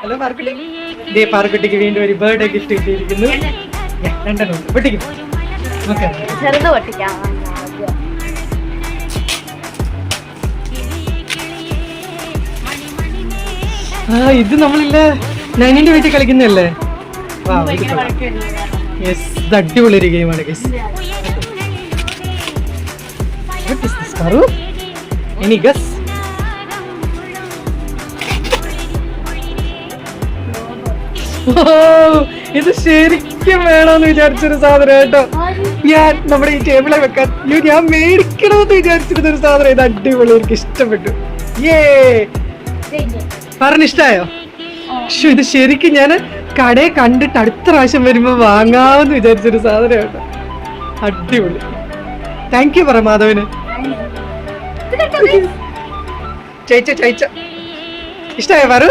Hello Parukutty. ദേ പാർക്കുട്ടിക്ക് വീണ്ടും ഒരു birthday gift കിട്ടിയിരിക്കുന്നു. രണ്ടെണ്ണം പൊട്ടിക്കും. ഓക്കെ, ചെറുത് പൊട്ടിക്കാം. ഇത് നമ്മളില്ലേ നൈനിന്റെ വീട്ടിൽ കളിക്കുന്നല്ലേ? യെസ്, ഇത് അടിപൊളി ഒരു ഗെയിമാണ് ഗൈസ്. Any guess? ഇത് ശരിക്കും വേണമെന്ന് വിചാരിച്ചൊരു സാധനം കേട്ടോ. ഞാൻ നമ്മുടെ ഈ ടേബിളെ വെക്കാൻ ഞാൻ മേടിക്കണമെന്ന് വിചാരിച്ചിരുന്ന ഒരു സാധനം. ഇത് അടിപൊളി, എനിക്ക് ഇഷ്ടപ്പെട്ടു. പറഞ്ഞിഷ്ടായോ? ഇത് ശരിക്കും ഞാൻ കടയെ കണ്ടിട്ട് അടുത്ത പ്രാവശ്യം വരുമ്പോ വാങ്ങാമെന്ന് വിചാരിച്ചൊരു സാധനം കേട്ടോ. അടിപൊളി. താങ്ക് യു പറ മാധവന്. ചേച്ച ഇഷ്ടായോ പറു?